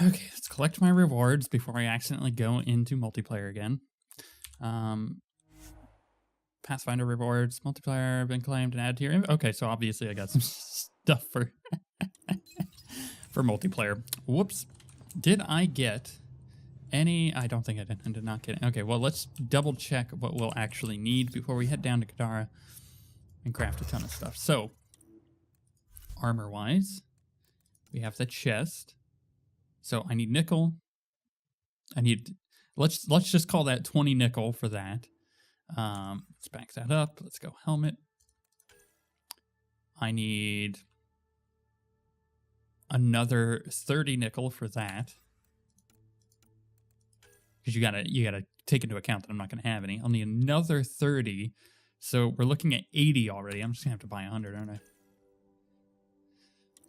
Okay, let's collect my rewards before I accidentally go into multiplayer again. Pathfinder rewards, multiplayer, been claimed and added to your... Okay, so obviously I got some stuff for for multiplayer. Whoops. Did I get any... I don't think I did. I did not get it. Okay, well, let's double check what we'll actually need before we head down to Kadara and craft a ton of stuff. So, armor-wise, we have the chest. So I need nickel. I need... Let's just call that 20 nickel for that. Let's back that up. Let's go helmet. I need another 30 nickel for that. Because you gotta take into account that I'm not gonna have any. I'll need another 30. So we're looking at 80 already. I'm just gonna have to buy 100, aren't I?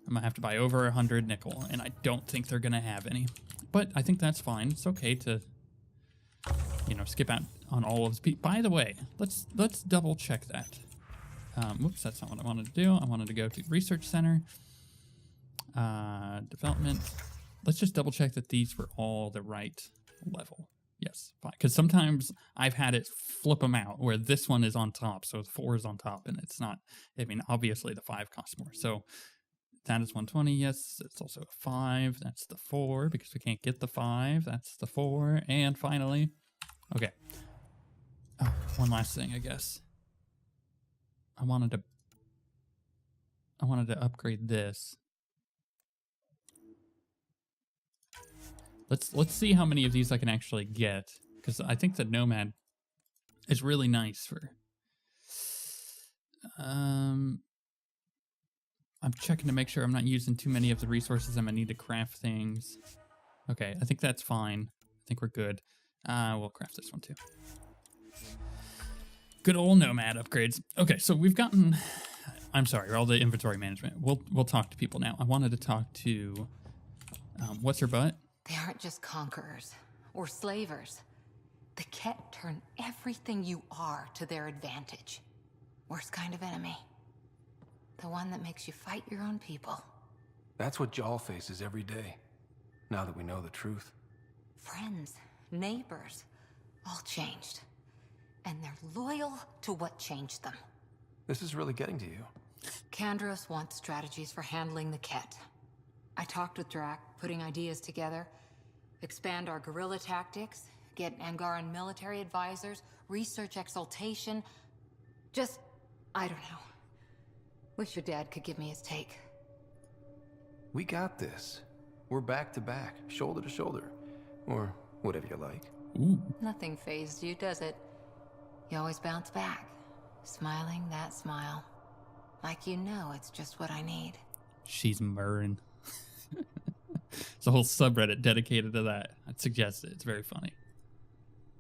I'm gonna have to buy over 100 nickel, and I don't think they're gonna have any. But I think that's fine. It's okay to, you know, skip out on all of these. By the way, let's double check that. Whoops, that's not what I wanted to do. I wanted to go to research center, development. Let's just double check that these were all the right level. Yes, fine. Because sometimes I've had it flip them out where this one is on top, so the 4 is on top, and it's not. I mean, obviously the 5 costs more. So that is 120. Yes, it's also a 5. That's the 4 because we can't get the 5. That's the 4, and finally, okay. Oh, one last thing, I guess. I wanted to upgrade this. Let's see how many of these I can actually get, because I think the Nomad is really nice for. I'm checking to make sure I'm not using too many of the resources I'm gonna need to craft things. Okay, I think that's fine. I think we're good. We'll craft this one too. Good old Nomad upgrades. Okay, so we've gotten... I'm sorry, all the inventory management. We'll talk to people now. I wanted to talk to... what's her butt? They aren't just conquerors or slavers. The Ket turn everything you are to their advantage. Worst kind of enemy. The one that makes you fight your own people. That's what Jal faces every day, now that we know the truth. Friends, neighbors, all changed. And they're loyal to what changed them. This is really getting to you. Kandros wants strategies for handling the Ket. I talked with Drac, putting ideas together. Expand our guerrilla tactics, get Angaran military advisors, research exaltation. Just, I don't know. Wish your dad could give me his take. We got this. We're back to back, shoulder to shoulder. Or whatever you like. Ooh. Nothing fazed you, does it? You always bounce back. Smiling that smile. Like you know it's just what I need. She's Murrin. There's a whole subreddit dedicated to that. I'd suggest it. It's very funny.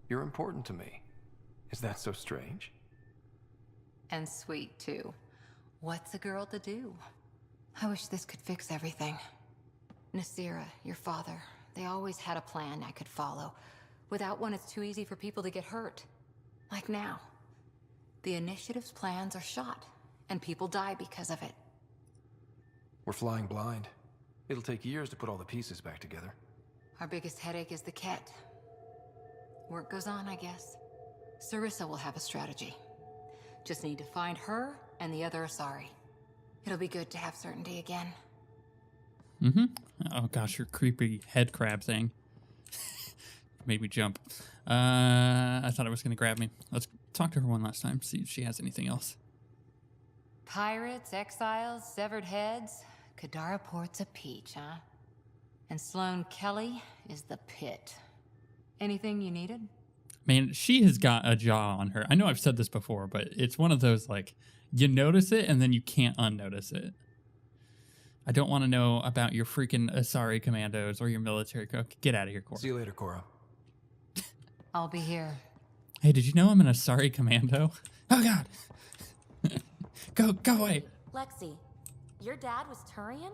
You're important to me. Is that so strange? And sweet, too. What's a girl to do? I wish this could fix everything. Nasira, your father, they always had a plan I could follow. Without one, it's too easy for people to get hurt. Like now. The Initiative's plans are shot, and people die because of it. We're flying blind. It'll take years to put all the pieces back together. Our biggest headache is the Ket. Work goes on, I guess. Sarissa will have a strategy. Just need to find her and the other Asari. It'll be good to have certainty again. Mm-hmm. Oh gosh, your creepy head crab thing made me jump. I thought it was going to grab me. Let's talk to her one last time, see if she has anything else. Pirates, exiles, severed heads. Kadara Port's a peach, huh? And Sloane Kelly is the pit. Anything you needed? Man, she has got a jaw on her. I know I've said this before, but it's one of those, like, you notice it and then you can't unnotice it. I don't want to know about your freaking Asari commandos or your military cook. Get out of here, Cora. See you later, Cora. I'll be here. Hey, did you know I'm an Asari commando? Oh, God. Go away. Lexi, your dad was Turian?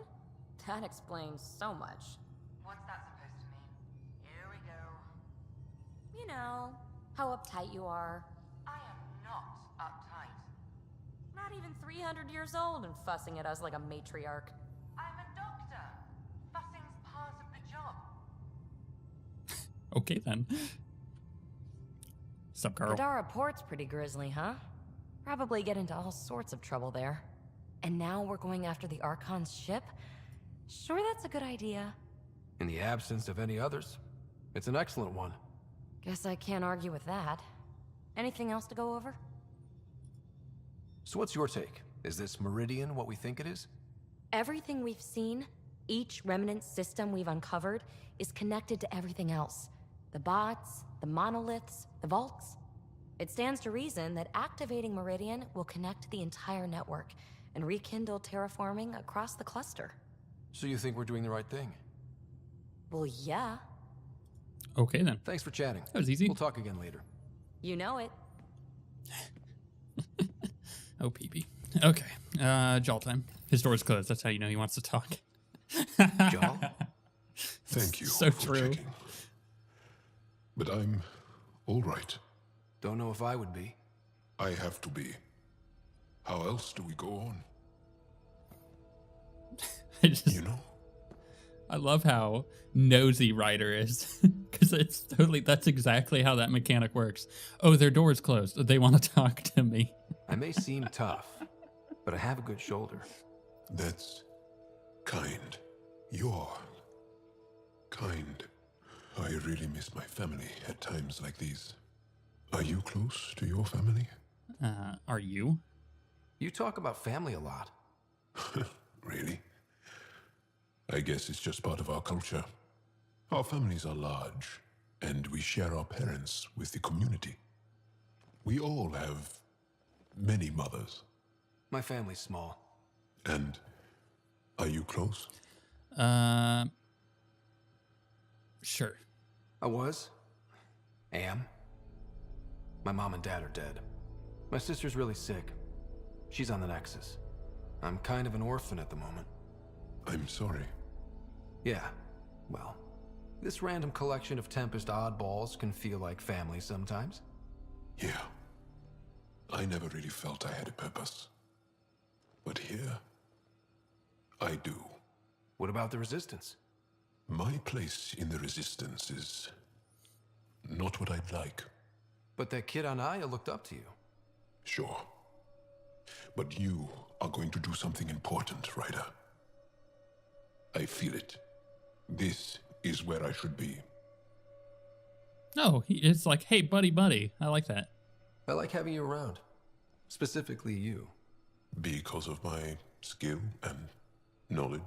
That explains so much. What's that supposed to mean? Here we go. You know, how uptight you are. I am not uptight. not even 300 years old and fussing at us like a matriarch. I'm a doctor. Fussing's part of the job. Okay then. Sup, Carl? Kadara Port's pretty grisly, huh? Probably get into all sorts of trouble there. And now we're going after the Archon's ship? Sure that's a good idea. In the absence of any others, it's an excellent one. Guess I can't argue with that. Anything else to go over? So what's your take? Is this Meridian what we think it is? Everything we've seen, each remnant system we've uncovered, is connected to everything else. The bots, the monoliths, the vaults. It stands to reason that activating Meridian will connect the entire network and rekindle terraforming across the cluster. So you think we're doing the right thing? Well, yeah. Okay then. Thanks for chatting. That was easy. We'll talk again later. You know it. Oh, pee-pee. Okay. Jaw time. His door's closed. That's how you know he wants to talk. Jaw? Thank you So for true. checking. But I'm all right. Don't know if I would be. I have to be. How else do we go on? You know? I love how nosy Ryder is. Because that's exactly how that mechanic works. Oh, their door's closed. They want to talk to me. I may seem tough, but I have a good shoulder. That's kind. You're kind. I really miss my family at times like these. Are you close to your family? Are you? You talk about family a lot. Really? I guess it's just part of our culture. Our families are large, and we share our parents with the community. We all have many mothers. My family's small. And are you close? Sure. I was. Am. My mom and dad are dead. My sister's really sick. She's on the Nexus. I'm kind of an orphan at the moment. I'm sorry. Yeah, well, this random collection of Tempest oddballs can feel like family sometimes. Yeah. I never really felt I had a purpose. But here, I do. What about the Resistance? My place in the Resistance is not what I'd like. But that kid on Aya looked up to you. Sure. But you are going to do something important, Ryder. I feel it. This is where I should be. No, it's like, hey, buddy, buddy. I like that. I like having you around. Specifically you. Because of my skill and knowledge.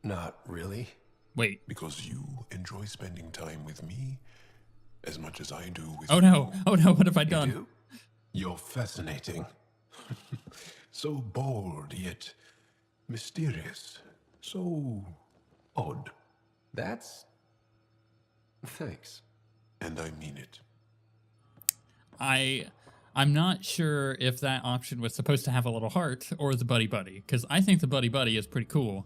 Not really. Wait. Because you enjoy spending time with me as much as I do with Oh you. no. Oh no, what have I done? You do? You're fascinating. So bold, yet mysterious. So odd. That's... Thanks. And I mean it. I'm not sure if that option was supposed to have a little heart or the buddy buddy, because I think the buddy buddy is pretty cool.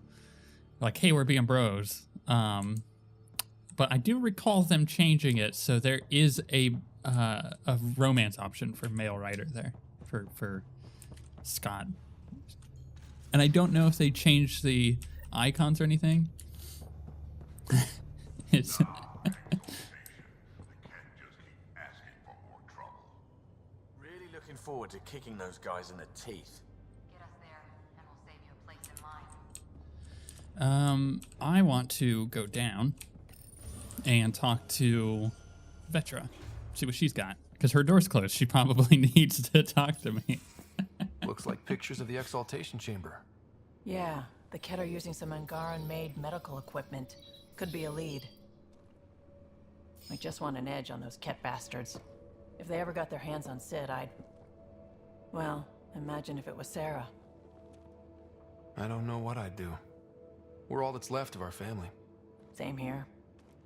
Like, hey, we're being bros. But I do recall them changing it, so there is a romance option for male writer there for Scott. And I don't know if they changed the icons or anything. It's Really looking forward to kicking those guys in the teeth. Get us there, and we'll save you a place in line. I want to go down and talk to Vetra, see what she's got, because her door's closed. She probably needs to talk to me. Looks like pictures of the Exaltation Chamber. Yeah, the Ket are using some Angaran-made medical equipment. Could be a lead. I just want an edge on those Ket bastards. If they ever got their hands on Sid, well, imagine if it was Sarah. I don't know what I'd do. We're all that's left of our family. Same here.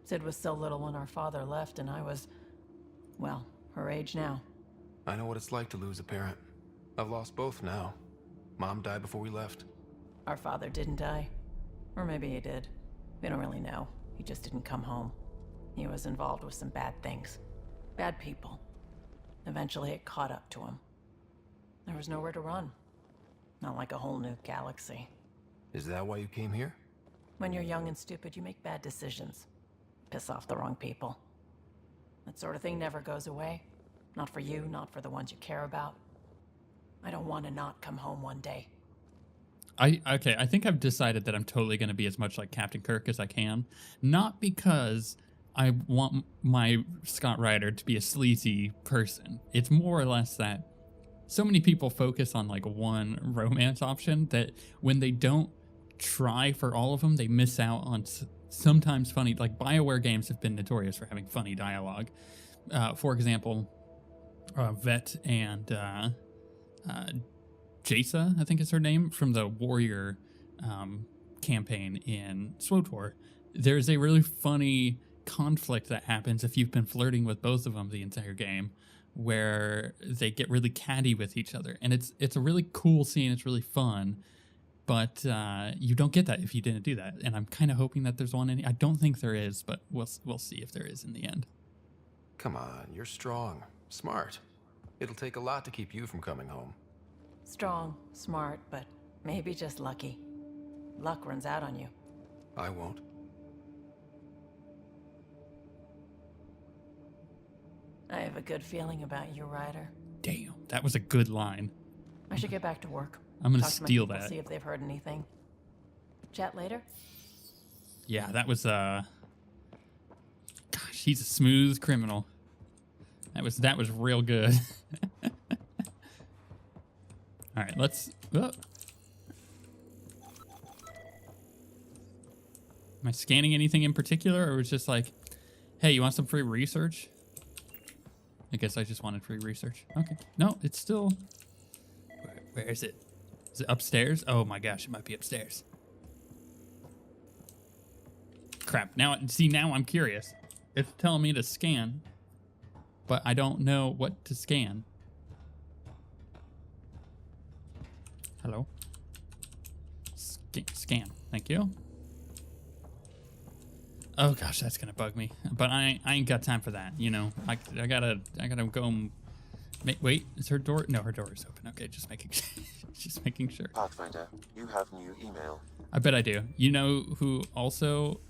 Sid was so little when our father left, and I was, well, her age now. I know what it's like to lose a parent. I've lost both now. Mom died before we left. Our father didn't die. Or maybe he did. We don't really know. He just didn't come home. He was involved with some bad things. Bad people. Eventually it caught up to him. There was nowhere to run. Not like a whole new galaxy. Is that why you came here? When you're young and stupid, you make bad decisions. Piss off the wrong people. That sort of thing never goes away. Not for you, not for the ones you care about. I don't want to not come home one day. Okay, I think I've decided that I'm totally going to be as much like Captain Kirk as I can. Not because I want my Scott Ryder to be a sleazy person. It's more or less that so many people focus on like one romance option that when they don't try for all of them, they miss out on sometimes funny, like BioWare games have been notorious for having funny dialogue. For example, Vet and Jaisa, I think is her name, from the Warrior campaign in SWTOR. There's a really funny conflict that happens if you've been flirting with both of them the entire game, where they get really catty with each other. And it's a really cool scene. It's really fun. But you don't get that if you didn't do that. And I'm kind of hoping that there's one. I don't think there is, but we'll see if there is in the end. Come on, you're strong, smart. It'll take a lot to keep you from coming home. Strong, smart, but maybe just lucky. Luck runs out on you. I won't. I have a good feeling about you, Ryder. Damn, that was a good line. I should get back to work. I'm gonna Talk to my steal people, that. See if they've heard anything. Chat later? Yeah, that was gosh, he's a smooth criminal. That was real good. All right, let's. Oh. Am I scanning anything in particular, or was just like, hey, you want some free research? I guess I just wanted free research. Okay. No, it's still. Where is it? Is it upstairs? Oh my gosh, it might be upstairs. Crap. Now I'm curious. It's telling me to scan, but I don't know what to scan. Hello? Scan. Thank you. Oh gosh, that's gonna bug me. But I ain't got time for that. You know, I gotta go. Wait, is her door? No, her door is open. Okay, just making sure. Pathfinder, you have new email. I bet I do. You know who also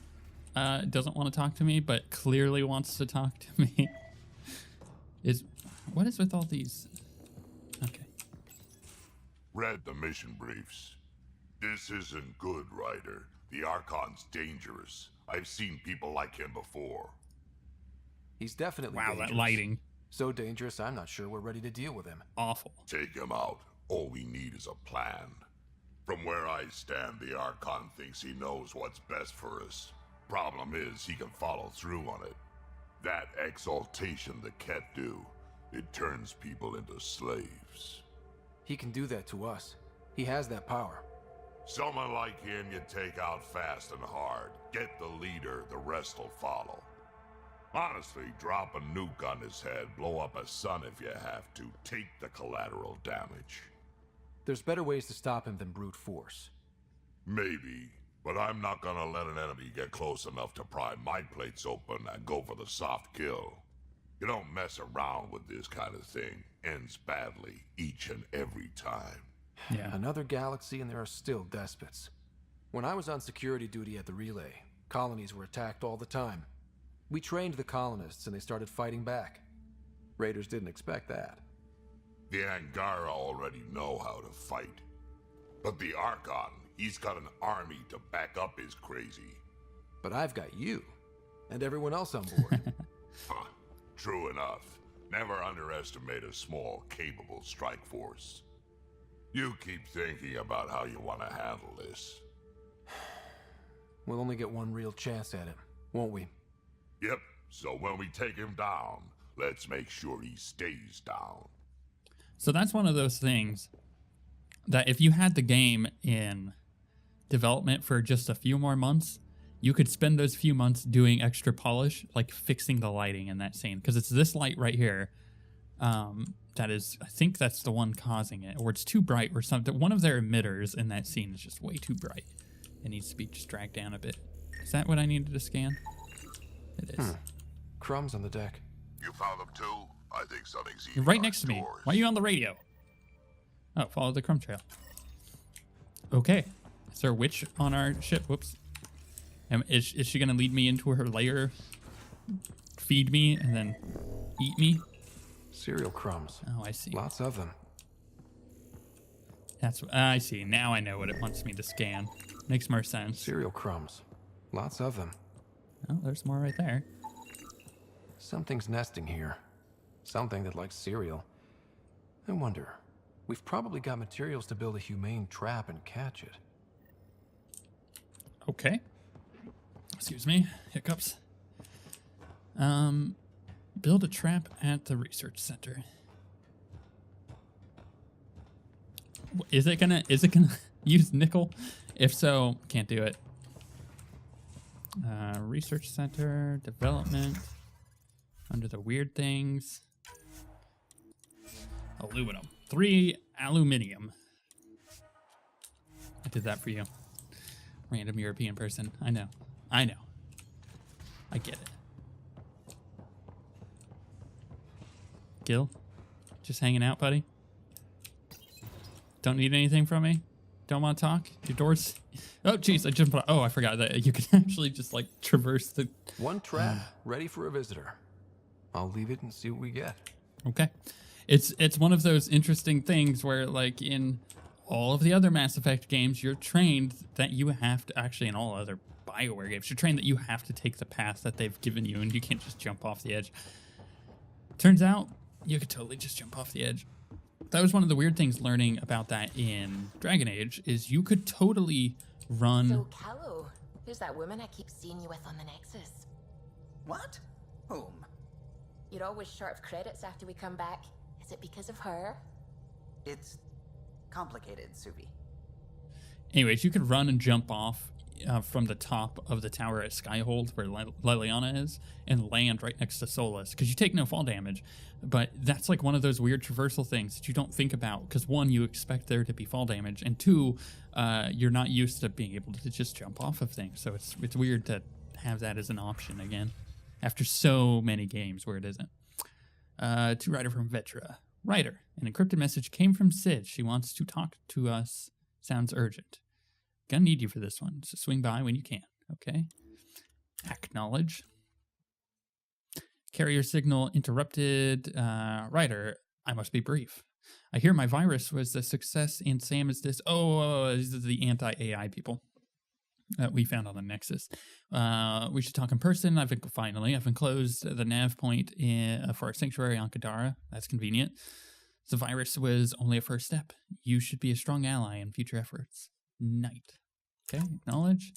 doesn't want to talk to me, but clearly wants to talk to me? What is with all these? Okay. Read the mission briefs. This isn't good, Ryder. The Archon's dangerous. I've seen people like him before. He's definitely Wow, dangerous. that lighting. So dangerous, I'm not sure we're ready to deal with him. Awful. Take him out. All we need is a plan. From where I stand, the Archon thinks he knows what's best for us. Problem is, he can follow through on it. That exaltation the Ket do, it turns people into slaves. He can do that to us. He has that power. Someone like him you take out fast and hard. Get the leader, the rest will follow. Honestly, drop a nuke on his head, blow up a sun if you have to. Take the collateral damage. There's better ways to stop him than brute force. Maybe, but I'm not gonna let an enemy get close enough to pry my plates open and go for the soft kill. You don't mess around with this kind of thing. Ends badly, each and every time. Yeah. Another galaxy and there are still despots. When I was on security duty at the relay, colonies were attacked all the time. We trained the colonists and they started fighting back. Raiders didn't expect that. The Angara already know how to fight. But the Archon, he's got an army to back up his crazy. But I've got you, and everyone else on board. Huh, true enough. Never underestimate a small, capable strike force. You keep thinking about how you want to handle this. We'll only get one real chance at it, won't we? Yep, so when we take him down, let's make sure he stays down. So that's one of those things that if you had the game in development for just a few more months, you could spend those few months doing extra polish, like fixing the lighting in that scene. Because it's this light right here that is, I think that's the one causing it. Or it's too bright or something. One of their emitters in that scene is just way too bright. It needs to be just dragged down a bit. Is that what I needed to scan? It is. Crumbs on the deck. You found them too? I think something's You're right next to me. Why are you on the radio? Oh, follow the crumb trail. Okay. Is there a witch on our ship? Whoops. Is she going to lead me into her lair, feed me, and then eat me? Cereal crumbs. Oh, I see. Lots of them. That's what I see. Now I know what it wants me to scan. Makes more sense. Cereal crumbs. Lots of them. Oh, there's more right there. Something's nesting here. Something that likes cereal. I wonder. We've probably got materials to build a humane trap and catch it. Okay. Excuse me. Hiccups. Build a trap at the research center. Is it gonna use nickel? If so, can't do it. Research center, development, under the weird things. Aluminum. 3 aluminium. I did that for you. Random European person. I know. I get it. Gil? Just hanging out, buddy? Don't need anything from me? Don't want to talk? Your door's... Oh, jeez, I jumped... Oh, I forgot that you can actually just, like, traverse the... One trap, ready for a visitor. I'll leave it and see what we get. Okay. It's one of those interesting things where, like, in all of the other Mass Effect games, you're trained that you have to... Actually, in all other BioWare games, you're trained that you have to take the path that they've given you, and you can't just jump off the edge. Turns out, you could totally just jump off the edge. That was one of the weird things learning about that in Dragon Age, is you could totally run... So, Callow, who's that woman I keep seeing you with on the Nexus? What? Whom? You're always short of credits after we come back. Is it because of her? It's complicated, Suvi. Anyways, you could run and jump off from the top of the tower at Skyhold, where Liliana is, and land right next to Solus, because you take no fall damage. But that's like one of those weird traversal things that you don't think about, because 1, you expect there to be fall damage, and 2, you're not used to being able to just jump off of things. So it's weird to have that as an option again, after so many games where it isn't. To Ryder from Vetra. Ryder, an encrypted message came from Sid. She wants to talk to us. Sounds urgent. Gonna need you for this one, so swing by when you can, okay? Acknowledge. Carrier signal interrupted. Ryder, I must be brief. I hear my virus was a success, and Sam is this. Oh, these are the anti-AI people that we found on the Nexus. We should talk in person. I've enclosed the nav point for our sanctuary on Kadara. That's convenient. The virus was only a first step. You should be a strong ally in future efforts. Knight. Okay, acknowledge.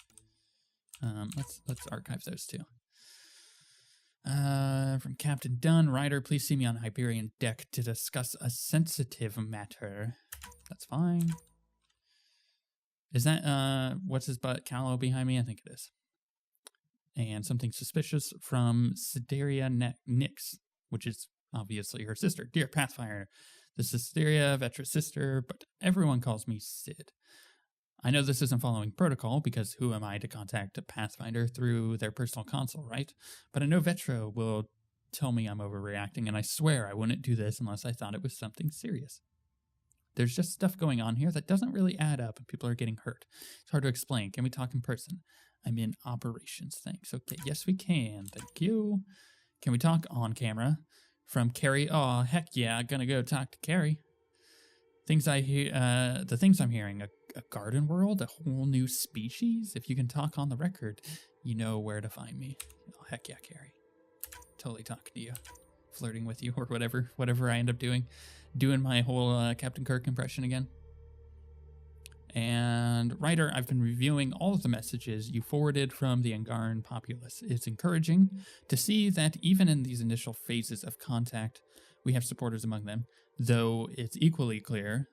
Let's archive those two. From Captain Dunn, Ryder, please see me on Hyperion deck to discuss a sensitive matter. That's fine. Is that, what's his butt, Callow behind me? I think it is. And something suspicious from Sideria Nix, which is obviously her sister. Dear Pathfinder, this is Sideria, Vetra's sister, but everyone calls me Sid. I know this isn't following protocol, because who am I to contact a Pathfinder through their personal console, right? But I know Vetra will tell me I'm overreacting, and I swear I wouldn't do this unless I thought it was something serious. There's just stuff going on here that doesn't really add up, and people are getting hurt. It's hard to explain. Can we talk in person? I'm in operations, thanks. Okay, yes we can. Thank you. Can we talk on camera? From Carrie. Oh, heck yeah, gonna go talk to Carrie. The things I'm hearing, a garden world, a whole new species. If you can talk on the record, you know where to find me. Oh, heck yeah, Carrie. Totally talking to you. Flirting with you or whatever I end up doing. Doing my whole Captain Kirk impression again. And Ryder, I've been reviewing all of the messages you forwarded from the Angaran populace. It's encouraging to see that even in these initial phases of contact, we have supporters among them, though it's equally clear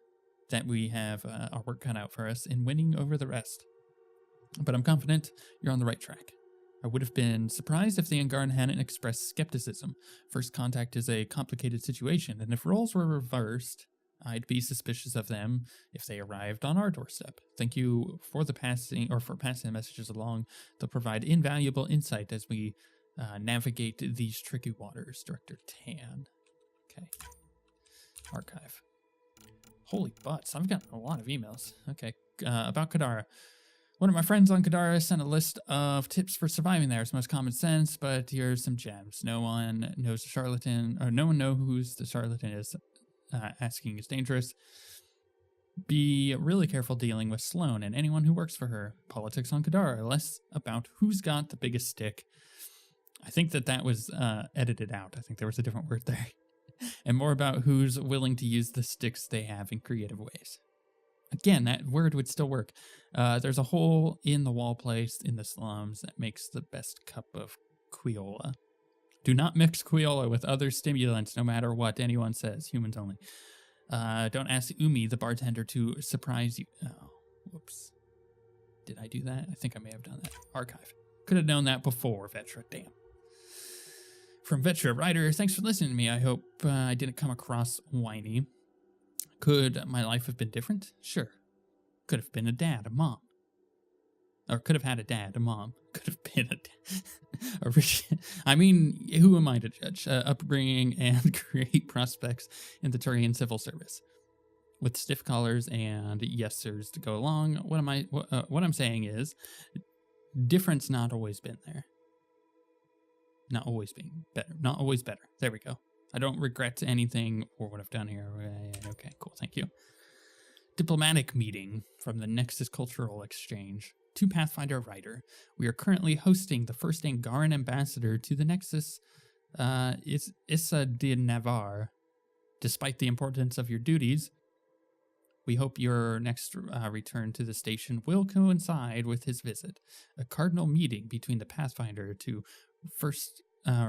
that we have our work cut out for us in winning over the rest. But I'm confident you're on the right track. I would have been surprised if the Angaran hadn't expressed skepticism. First contact is a complicated situation, and if roles were reversed, I'd be suspicious of them if they arrived on our doorstep. Thank you for passing the messages along. They'll provide invaluable insight as we navigate these tricky waters. Director Tan. Okay. Archive. Holy butts, I've got a lot of emails. Okay, about Kadara. One of my friends on Kadara sent a list of tips for surviving there. It's most common sense, but here's some gems. No one knows the charlatan, or no one knows who the charlatan is. Asking is dangerous. Be really careful dealing with Sloane and anyone who works for her. Politics on Kadara, less about who's got the biggest stick. I think that was edited out. I think there was a different word there. And more about who's willing to use the sticks they have in creative ways. Again, that word would still work. There's a hole in the wall placed in the slums that makes the best cup of Quiola. Do not mix Quiola with other stimulants, no matter what anyone says. Humans only. Don't ask Umi, the bartender, to surprise you. Oh, whoops. Did I do that? I think I may have done that. Archive. Could have known that before, Vetra. Damn. From Vetra, writer, thanks for listening to me. I hope I didn't come across whiny. Could my life have been different? Sure. Could have been a dad, a mom. Or could have had a dad, a mom. Could have been a dad. I mean, who am I to judge? Upbringing and great prospects in the Turian civil service. With stiff collars and yes-sirs to go along, what I'm saying is, difference not always been there. Not always being better. Not always better. There we go. I don't regret anything or what I've done here. Okay, cool. Thank you. Diplomatic meeting from the Nexus Cultural Exchange. To Pathfinder writer, we are currently hosting the first Angaran ambassador to the Nexus. It's Issa de Navarre. Despite the importance of your duties, we hope your next return to the station will coincide with his visit. A cardinal meeting between the Pathfinder to first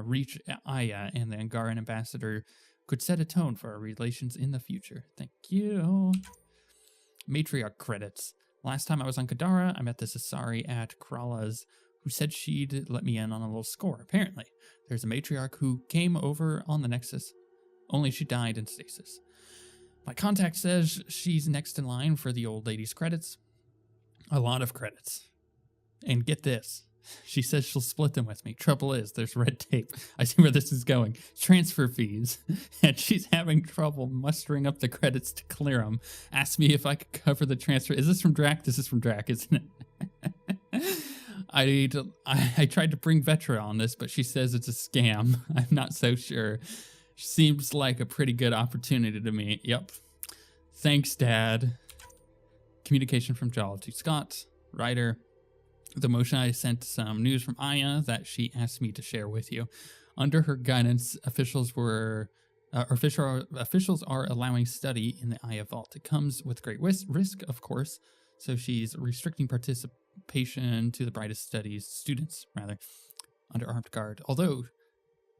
reach Aya and the Angaran ambassador could set a tone for our relations in the future. Thank you. Matriarch credits. Last time I was on Kadara, I met this Asari at Krala's who said she'd let me in on a little score. Apparently, there's a matriarch who came over on the Nexus, only she died in stasis. My contact says she's next in line for the old lady's credits. A lot of credits. And get this. She says she'll split them with me. Trouble is, there's red tape. I see where this is going. Transfer fees. And she's having trouble mustering up the credits to clear them. Asked me if I could cover the transfer. Is this from Drac? This is from Drac, isn't it? I tried to bring Vetra on this, but she says it's a scam. I'm not so sure. Seems like a pretty good opportunity to me. Yep. Thanks, Dad. Communication from Jala to Scott, writer. The motion I sent some news from Aya that she asked me to share with you. Under her guidance, officials are allowing study in the Aya Vault. It comes with great risk, of course, so she's restricting participation to the brightest students, under armed guard. Although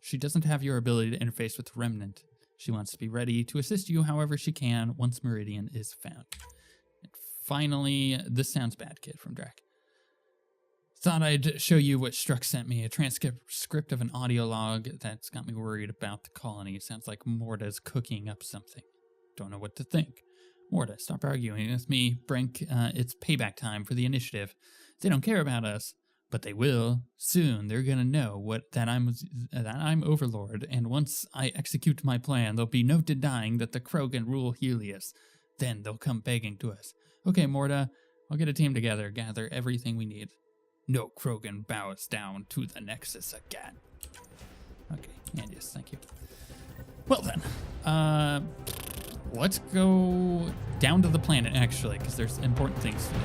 she doesn't have your ability to interface with the Remnant, she wants to be ready to assist you however she can once Meridian is found. And finally, this sounds bad, kid, from Drac. Thought I'd show you what Struck sent me, a transcript of an audio log that's got me worried about the colony. It sounds like Morta's cooking up something. Don't know what to think. Morta, stop arguing with me. Brink, it's payback time for the initiative. They don't care about us, but they will. Soon they're gonna know that I'm Overlord, and once I execute my plan, there'll be no denying that the Krogan rule Helios. Then they'll come begging to us. Okay, Morta, I'll get a team together, gather everything we need. No Krogan bows down to the Nexus again. Okay, and yes, thank you. Well then, let's go down to the planet, actually, because there's important things to do.